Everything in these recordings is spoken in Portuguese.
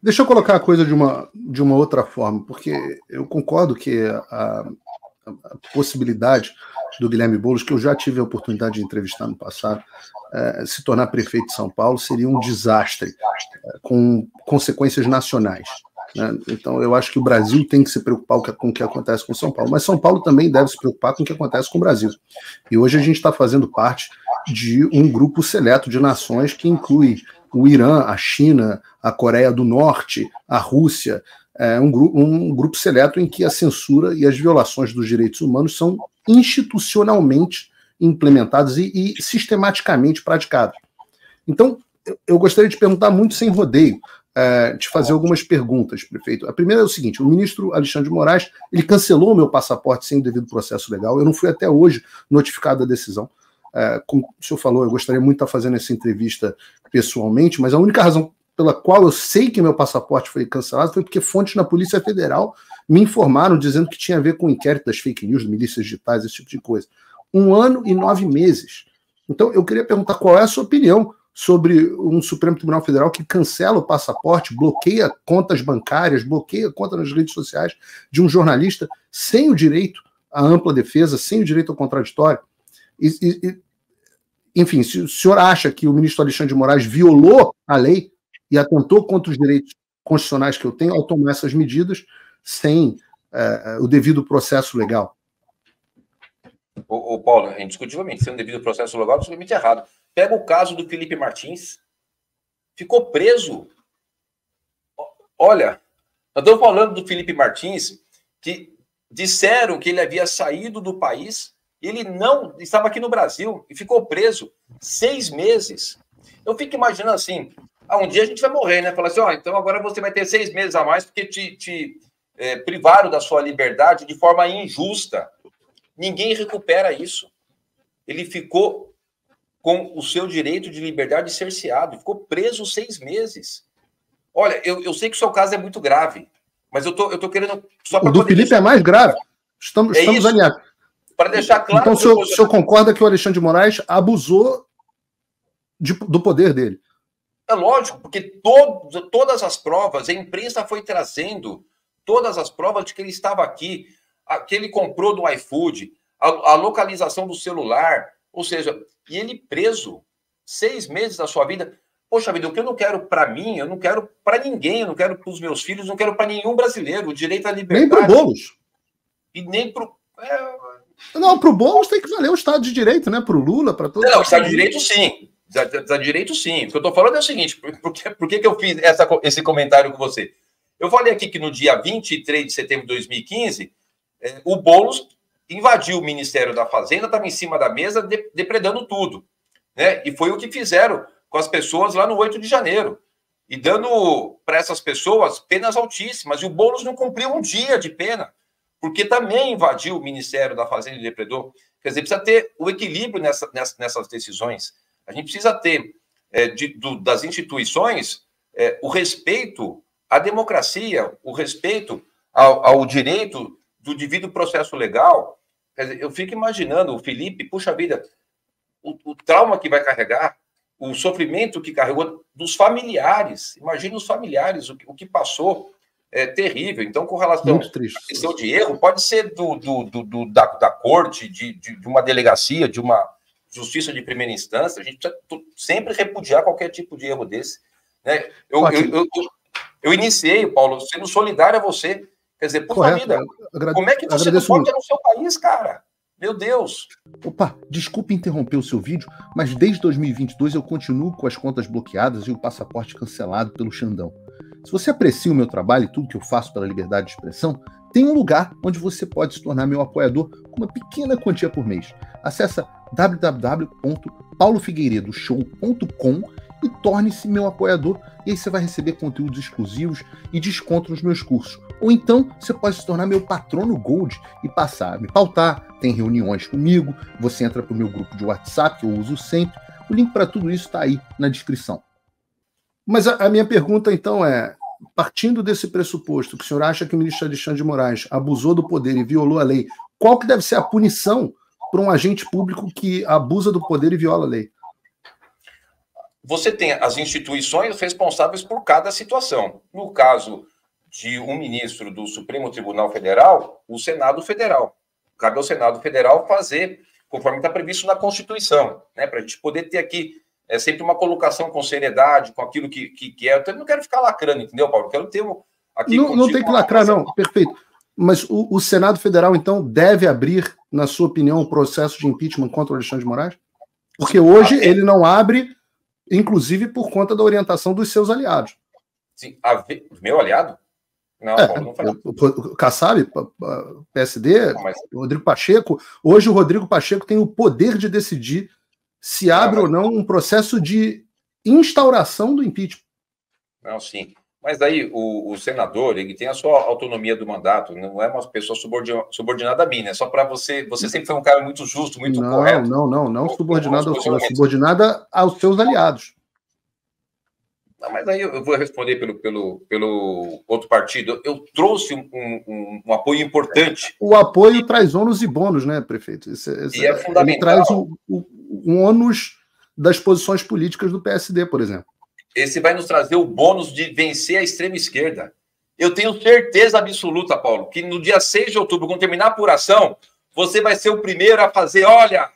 Deixa eu colocar a coisa de uma outra forma, porque eu concordo que a possibilidade do Guilherme Boulos, que eu já tive a oportunidade de entrevistar no passado, se tornar prefeito de São Paulo seria um desastre, com consequências nacionais, né? Então, eu acho que o Brasil tem que se preocupar com o que acontece com São Paulo, mas São Paulo também deve se preocupar com o que acontece com o Brasil. E hoje a gente está fazendo parte de um grupo seleto de nações que inclui o Irã, a China, a Coreia do Norte, a Rússia, um grupo seleto em que a censura e as violações dos direitos humanos são institucionalmente implementadas e sistematicamente praticadas. Então, eu gostaria de perguntar muito sem rodeio, de fazer algumas perguntas, prefeito. A primeira é o seguinte: o ministro Alexandre de Moraes, ele cancelou o meu passaporte sem o devido processo legal. Eu não fui até hoje notificado da decisão. Como o senhor falou, eu gostaria muito de estar fazendo essa entrevista pessoalmente, mas a única razão pela qual eu sei que meu passaporte foi cancelado foi porque fontes na Polícia Federal me informaram dizendo que tinha a ver com o inquérito das fake news, milícias digitais, esse tipo de coisa. 1 ano e 9 meses. Então, eu queria perguntar qual é a sua opinião sobre um Supremo Tribunal Federal que cancela o passaporte, bloqueia contas bancárias, bloqueia conta nas redes sociais de um jornalista sem o direito à ampla defesa, sem o direito ao contraditório. Enfim, se o senhor acha que o ministro Alexandre de Moraes violou a lei e atentou contra os direitos constitucionais que eu tenho ao tomar essas medidas sem o devido processo legal. O Paulo, indiscutivelmente, sem o devido processo legal, absolutamente errado. Pega o caso do Felipe Martins, ficou preso. Olha, nós estamos falando do Felipe Martins, que disseram que ele havia saído do país e ele não estava aqui no Brasil e ficou preso 6 meses. Eu fico imaginando assim, um dia a gente vai morrer, né? Falar assim, então agora você vai ter 6 meses a mais porque te privaram da sua liberdade de forma injusta. Ninguém recupera isso. Ele ficou com o seu direito de liberdade cerceado, ficou preso 6 meses. Olha, eu sei que o seu caso é muito grave, mas eu tô querendo... Só o do Felipe é mais grave. Estamos alinhados. Para deixar claro... Então, o senhor concorda que o Alexandre de Moraes abusou do poder dele? É lógico, porque todas as provas, a imprensa foi trazendo todas as provas de que ele estava aqui, que ele comprou do iFood, a localização do celular, ou seja, e ele preso 6 meses da sua vida. Poxa vida, o que eu não quero para mim, eu não quero para ninguém, eu não quero para os meus filhos, não quero para nenhum brasileiro, o direito à liberdade. Nem para o Boulos. E nem para Não, para o Boulos tem que valer o Estado de Direito, né? Para o Lula, para todos. Não, o Estado de Direito sim. Estado de Direito sim. O que eu estou falando é o seguinte, por que eu fiz esse comentário com você? Eu falei aqui que no dia 23 de setembro de 2015, o Boulos invadiu o Ministério da Fazenda, estava em cima da mesa, depredando tudo, né? E foi o que fizeram com as pessoas lá no 8 de janeiro, e dando para essas pessoas penas altíssimas. E o Boulos não cumpriu um dia de pena, porque também invadiu o Ministério da Fazenda e depredou. Quer dizer, precisa ter o equilíbrio nessas decisões. A gente precisa ter das instituições o respeito à democracia, o respeito ao direito do devido processo legal. Quer dizer, eu fico imaginando o Felipe, puxa vida, o trauma que vai carregar, o sofrimento que carregou dos familiares. Imagina os familiares, o que passou, é terrível. Então, com relação à questão de erro, pode ser da corte, de uma delegacia, de uma justiça de primeira instância. A gente precisa sempre repudiar qualquer tipo de erro desse, né? Eu iniciei, Paulo, sendo solidário a você. Quer dizer, puxa vida, como é que você não pode no seu país, cara? Meu Deus! Opa, desculpe interromper o seu vídeo, mas desde 2022 eu continuo com as contas bloqueadas e o passaporte cancelado pelo Xandão. Se você aprecia o meu trabalho e tudo que eu faço pela liberdade de expressão, tem um lugar onde você pode se tornar meu apoiador com uma pequena quantia por mês. Acesse www.paulofigueiredoshow.com e torne-se meu apoiador, e aí você vai receber conteúdos exclusivos e desconto nos meus cursos. Ou então, você pode se tornar meu patrono Gold e passar a me pautar, tem reuniões comigo, você entra para o meu grupo de WhatsApp, que eu uso sempre. O link para tudo isso está aí na descrição. Mas a minha pergunta, então, é, partindo desse pressuposto, que o senhor acha que o ministro Alexandre de Moraes abusou do poder e violou a lei, qual que deve ser a punição para um agente público que abusa do poder e viola a lei? você tem as instituições responsáveis por cada situação. No caso de um ministro do Supremo Tribunal Federal, o Senado Federal. Cabe ao Senado Federal fazer, conforme está previsto na Constituição, né, para a gente poder ter aqui sempre uma colocação com seriedade, com aquilo que é. Eu também não quero ficar lacrando, entendeu, Paulo? Eu quero ter aqui... Não tem que lacrar, não. Perfeito. Mas o Senado Federal, então, deve abrir, na sua opinião, um processo de impeachment contra o Alexandre de Moraes? Porque hoje ele não abre, inclusive por conta da orientação dos seus aliados. Sim, meu aliado? Não, Paulo, não faz. O Kassab, PSD, Rodrigo Pacheco. Hoje o Rodrigo Pacheco tem o poder de decidir se abre ou não um processo de instauração do impeachment. Não, sim. Mas aí o senador, ele tem a sua autonomia do mandato, não é uma pessoa subordinada a mim, né? Só para você sempre foi um cara muito justo, muito correto. Não subordinada ao senhor, subordinada aos seus aliados. Não, mas aí eu vou responder pelo outro partido. Eu trouxe um apoio importante. O apoio traz ônus e bônus, né, prefeito? E é fundamental. Ele traz um ônus das posições políticas do PSD, por exemplo. Esse vai nos trazer o bônus de vencer a extrema-esquerda. Eu tenho certeza absoluta, Paulo, que no dia 6 de outubro, quando terminar a apuração, você vai ser o primeiro a fazer, olha,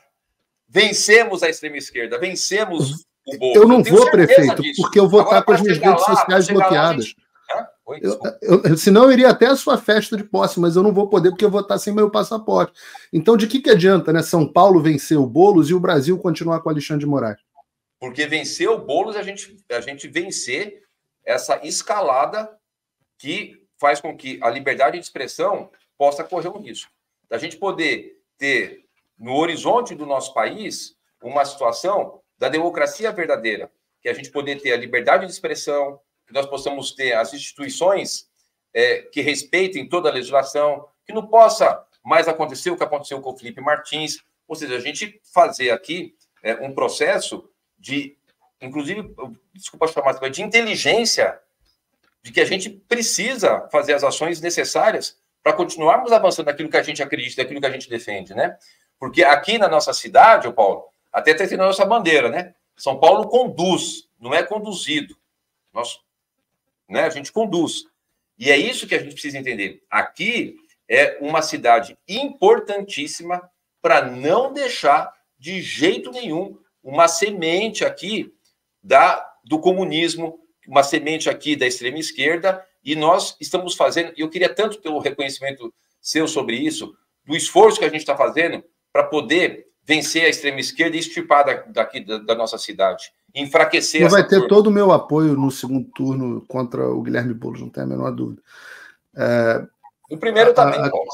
vencemos a extrema-esquerda, vencemos o Boulos. Eu não vou, prefeito, porque eu vou estar com as minhas redes sociais bloqueadas. Senão eu iria até a sua festa de posse, mas eu não vou poder porque eu vou estar sem meu passaporte. Então, de que adianta, né? São Paulo vencer o Boulos e o Brasil continuar com o Alexandre de Moraes? Porque vencer o Boulos é a gente vencer essa escalada que faz com que a liberdade de expressão possa correr um risco. Da gente poder ter no horizonte do nosso país uma situação da democracia verdadeira, que a gente poder ter a liberdade de expressão, que nós possamos ter as instituições que respeitem toda a legislação, que não possa mais acontecer o que aconteceu com o Felipe Martins, ou seja, a gente fazer aqui um processo de, inclusive, desculpa chamar, de inteligência, de que a gente precisa fazer as ações necessárias para continuarmos avançando naquilo que a gente acredita, naquilo que a gente defende, né? Porque aqui na nossa cidade, ô Paulo, até tem a nossa bandeira, né? São Paulo conduz, não é conduzido. A gente conduz. E é isso que a gente precisa entender. Aqui é uma cidade importantíssima para não deixar de jeito nenhum uma semente aqui do comunismo, uma semente aqui da extrema esquerda, e nós estamos fazendo, e eu queria tanto ter o reconhecimento seu sobre isso, do esforço que a gente está fazendo para poder vencer a extrema esquerda e extirpar daqui da nossa cidade, enfraquecer essa vai ter todo o meu apoio no segundo turno contra o Guilherme Boulos, não tem a menor dúvida. No primeiro também, Paulo.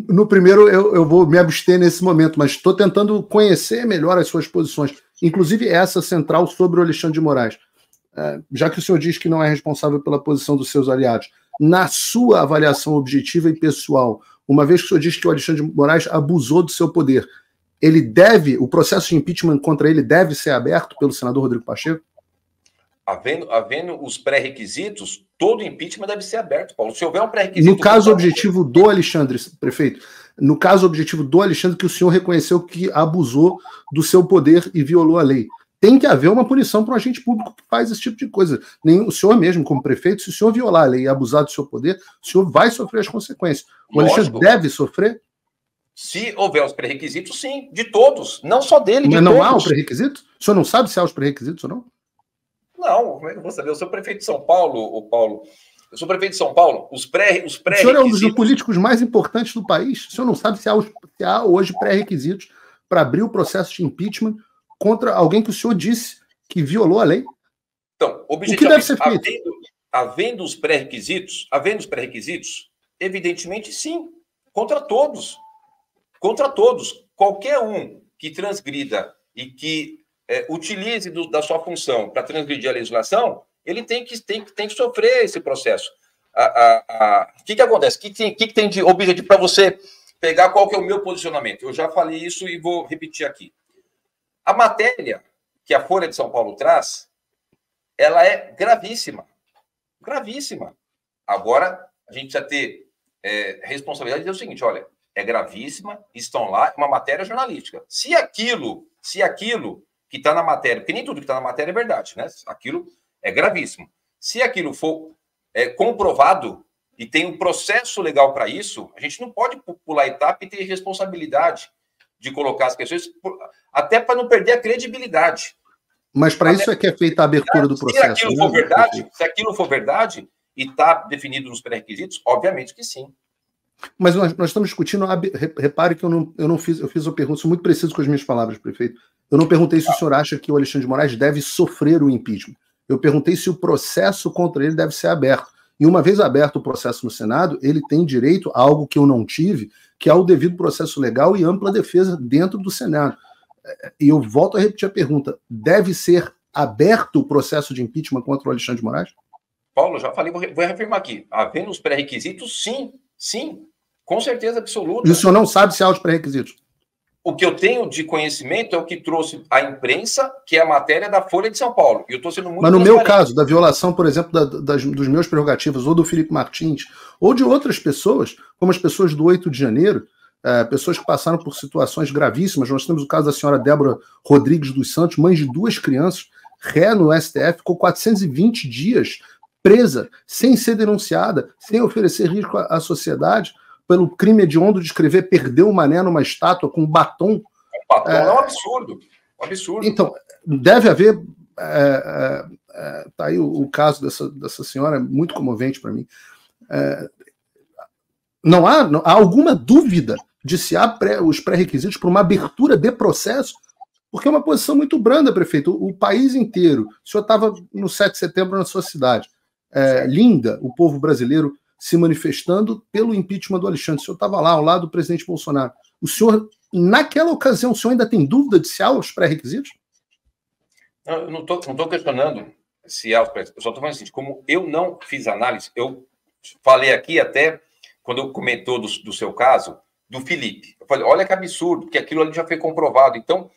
No primeiro eu vou me abster nesse momento, mas estou tentando conhecer melhor as suas posições, inclusive essa central sobre o Alexandre de Moraes. Já que o senhor diz que não é responsável pela posição dos seus aliados, na sua avaliação objetiva e pessoal, uma vez que o senhor diz que o Alexandre de Moraes abusou do seu poder, o processo de impeachment contra ele deve ser aberto pelo senador Rodrigo Pacheco? Havendo os pré-requisitos, todo impeachment deve ser aberto, Paulo. Se houver um pré-requisito... No caso objetivo do Alexandre, prefeito, no caso objetivo do Alexandre, que o senhor reconheceu que abusou do seu poder e violou a lei, tem que haver uma punição para um agente público que faz esse tipo de coisa. Nem o senhor mesmo, como prefeito, se o senhor violar a lei e abusar do seu poder, o senhor vai sofrer as consequências. O Alexandre deve sofrer? Se houver os pré-requisitos, sim, de todos, não só dele, de todos. Mas não há os pré-requisitos? O senhor não sabe se há os pré-requisitos ou não? Não, como é que eu vou saber? Eu sou prefeito de São Paulo, Paulo. Eu sou prefeito de São Paulo. Os pré-requisitos... O senhor é um dos políticos mais importantes do país. O senhor não sabe se há hoje pré-requisitos para abrir o processo de impeachment contra alguém que o senhor disse que violou a lei? Então, o que deve ser feito? Havendo os pré-requisitos, evidentemente sim, contra todos. Contra todos. Qualquer um que transgrida e que utilize da sua função para transgredir a legislação, ele tem que sofrer esse processo. O que acontece? O que tem de objetivo para você pegar qual que é o meu posicionamento? Eu já falei isso e vou repetir aqui. A matéria que a Folha de São Paulo traz, ela é gravíssima. Gravíssima. Agora, a gente precisa ter responsabilidade de dizer o seguinte, olha, é gravíssima, estão lá, uma matéria jornalística. Se aquilo que está na matéria, porque nem tudo que está na matéria é verdade, né? Aquilo é gravíssimo. Se aquilo for comprovado e tem um processo legal para isso, a gente não pode pular etapa e ter responsabilidade de colocar as questões, até para não perder a credibilidade. Mas para isso é que é feita a abertura do processo. Se aquilo for verdade e está definido nos pré-requisitos, obviamente que sim. Mas nós estamos discutindo, repare que eu fiz uma pergunta, sou muito preciso com as minhas palavras, prefeito. Eu não perguntei se o senhor acha que o Alexandre de Moraes deve sofrer o impeachment. Eu perguntei se o processo contra ele deve ser aberto. E uma vez aberto o processo no Senado, ele tem direito a algo que eu não tive, que é o devido processo legal e ampla defesa dentro do Senado. E eu volto a repetir a pergunta, deve ser aberto o processo de impeachment contra o Alexandre de Moraes? Paulo, já falei, vou reafirmar aqui. Havendo os pré-requisitos, sim, com certeza absoluta. E o senhor não sabe se há os pré-requisitos? O que eu tenho de conhecimento é o que trouxe a imprensa, que é a matéria da Folha de São Paulo. E eu estou sendo muito. Mas no meu caso, da violação, por exemplo, dos meus prerrogativas, ou do Felipe Martins, ou de outras pessoas, como as pessoas do 8 de janeiro, pessoas que passaram por situações gravíssimas. Nós temos o caso da senhora Débora Rodrigues dos Santos, mãe de 2 crianças, ré no STF, ficou 420 dias presa, sem ser denunciada, sem oferecer risco à sociedade, pelo crime hediondo de escrever "perdeu o mané" numa estátua com um batom. É um absurdo. Um absurdo. Então, deve haver... tá aí o caso dessa senhora, muito comovente para mim. Não há alguma dúvida de se há os pré-requisitos para uma abertura de processo, porque é uma posição muito branda, prefeito. O país inteiro, o senhor estava no 7 de setembro na sua cidade, linda, o povo brasileiro se manifestando pelo impeachment do Alexandre. O senhor estava lá, ao lado do presidente Bolsonaro. O senhor, naquela ocasião, o senhor ainda tem dúvida de se há os pré-requisitos? Não, eu não estou questionando se há os pré-requisitos. Eu só estou falando assim, como eu não fiz análise, eu falei aqui até, quando eu comentou do seu caso, do Felipe. Eu falei, olha que absurdo, porque aquilo ali já foi comprovado. Então,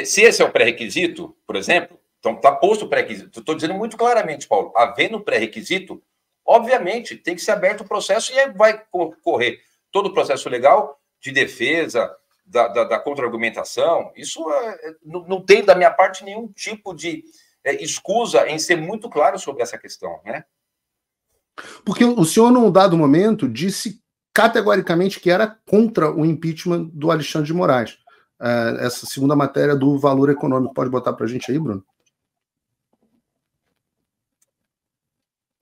se esse é o pré-requisito, por exemplo, então está posto o pré-requisito. Estou dizendo muito claramente, Paulo, havendo pré-requisito, obviamente, tem que ser aberto o processo e aí vai correr todo o processo legal de defesa, da contra-argumentação. Isso não tem, da minha parte, nenhum tipo de escusa em ser muito claro sobre essa questão, né? Porque o senhor, num dado momento, disse categoricamente que era contra o impeachment do Alexandre de Moraes. Essa segunda matéria do Valor Econômico. Pode botar para a gente aí, Bruno?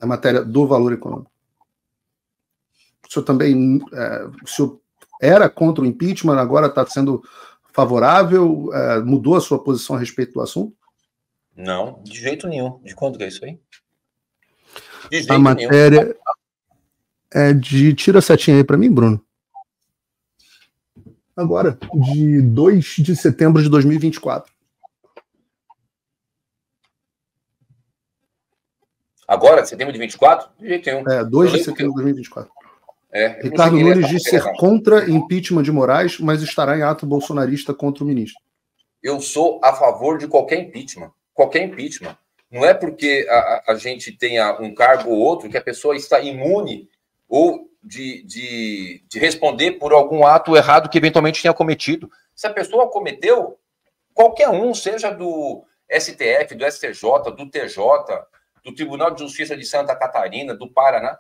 A matéria do Valor Econômico. O senhor também o senhor era contra o impeachment, agora está sendo favorável? Mudou a sua posição a respeito do assunto? Não, de jeito nenhum. De quanto que é isso aí? De jeito a matéria nenhum. É de... Tira a setinha aí para mim, Bruno. Agora, de 2 de setembro de 2024. Agora, setembro de 24? De jeito nenhum. 2 de setembro de 2024. Ricardo Nunes diz ser contra impeachment de Moraes, mas estará em ato bolsonarista contra o ministro. Eu sou a favor de qualquer impeachment. Qualquer impeachment. Não é porque a gente tenha um cargo ou outro que a pessoa está imune ou de responder por algum ato errado que eventualmente tenha cometido. Se a pessoa cometeu, qualquer um, seja do STF, do STJ, do TJ, do Tribunal de Justiça de Santa Catarina, do Paraná,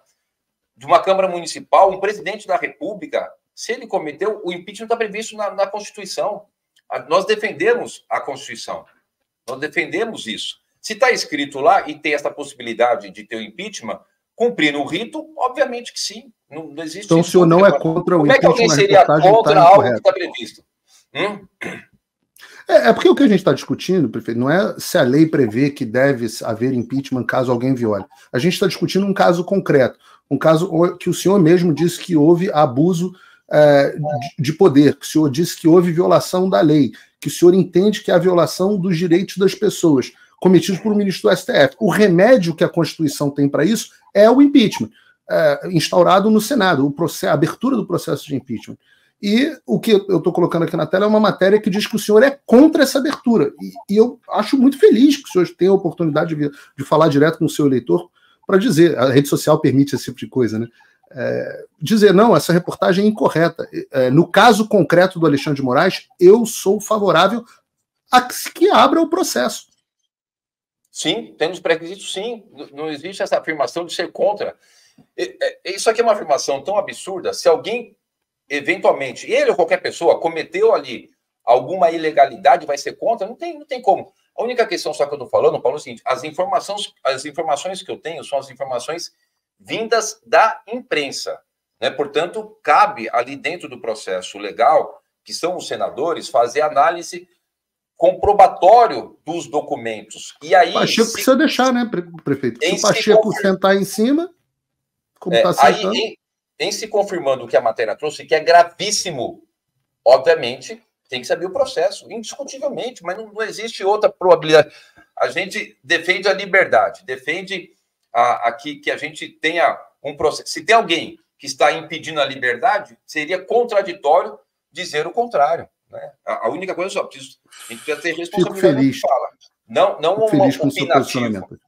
de uma Câmara Municipal, um presidente da República, se ele cometeu, o impeachment está previsto na Constituição. Nós defendemos a Constituição. Nós defendemos isso. Se está escrito lá e tem essa possibilidade de ter o impeachment, cumprindo o rito, obviamente que sim. Não existe. Então o senhor não é contra o impeachment? Como é que alguém seria contra algo que está previsto? Porque o que a gente está discutindo, prefeito, não é se a lei prevê que deve haver impeachment caso alguém viole. A gente está discutindo um caso concreto, um caso que o senhor mesmo disse que houve abuso de poder, que o senhor disse que houve violação da lei, que o senhor entende que há violação dos direitos das pessoas cometidos por um ministro do STF. O remédio que a Constituição tem para isso é o impeachment, instaurado no Senado, a abertura do processo de impeachment. E o que eu estou colocando aqui na tela é uma matéria que diz que o senhor é contra essa abertura. E eu acho muito feliz que o senhor tenha a oportunidade de falar direto com o seu eleitor para dizer, a rede social permite esse tipo de coisa, né? Dizer, não, essa reportagem é incorreta. No caso concreto do Alexandre de Moraes, eu sou favorável que abra o processo. Sim, tem os pré-requisitos, sim. Não existe essa afirmação de ser contra. Isso aqui é uma afirmação tão absurda. Se alguém, eventualmente, ele ou qualquer pessoa, cometeu ali alguma ilegalidade, vai ser contra, não tem como. A única questão só que eu estou falando, Paulo, é o seguinte: as informações que eu tenho são as informações vindas da imprensa, né? Portanto, cabe ali dentro do processo legal, que são os senadores, fazer análise comprobatório dos documentos. E aí, Pacheco precisa deixar, né, prefeito? Se o Pacheco sentar em cima, como está sentando... Aí, em se confirmando o que a matéria trouxe, que é gravíssimo, obviamente, tem que saber o processo, indiscutivelmente, mas não existe outra probabilidade. A gente defende a liberdade, defende aqui que a gente tenha um processo. Se tem alguém que está impedindo a liberdade, seria contraditório dizer o contrário. Né? A única coisa só, a gente precisa ter responsabilidade no que fala. Não feliz com o seu posicionamento.